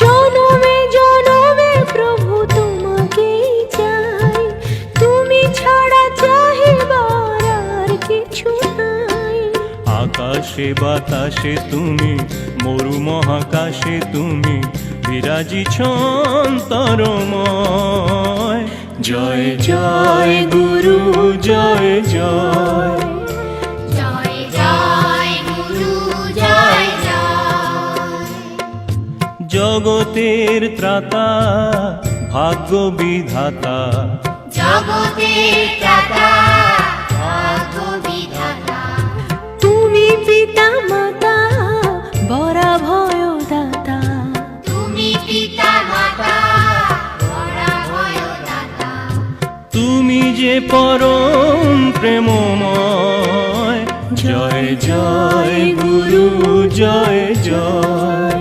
জনমে জনমে প্রভু তোমাকেই চাই, তুমি ছাড়া চাহিবার আর কিছু নাই। আকাশে বাতাসে তুমি, মরু মহাকাশে তুমি, বিরাজিছ অন্তরময়। জয় জয় গুরু জয় জয়, জয় জয় গুরু জয় জয়। জগতের ত্রাতা ভাগ্য বিধাতা, জগতের ত্রাতা ভাগ্য বিধাতা, তুমি পিতা মাতা বরা ভয়দাতা, তুমি পিতা মাতা বড় ভয়দাতা, তুমি যে পরম প্রেমময়। জয় জয় গুরু জয় জয়।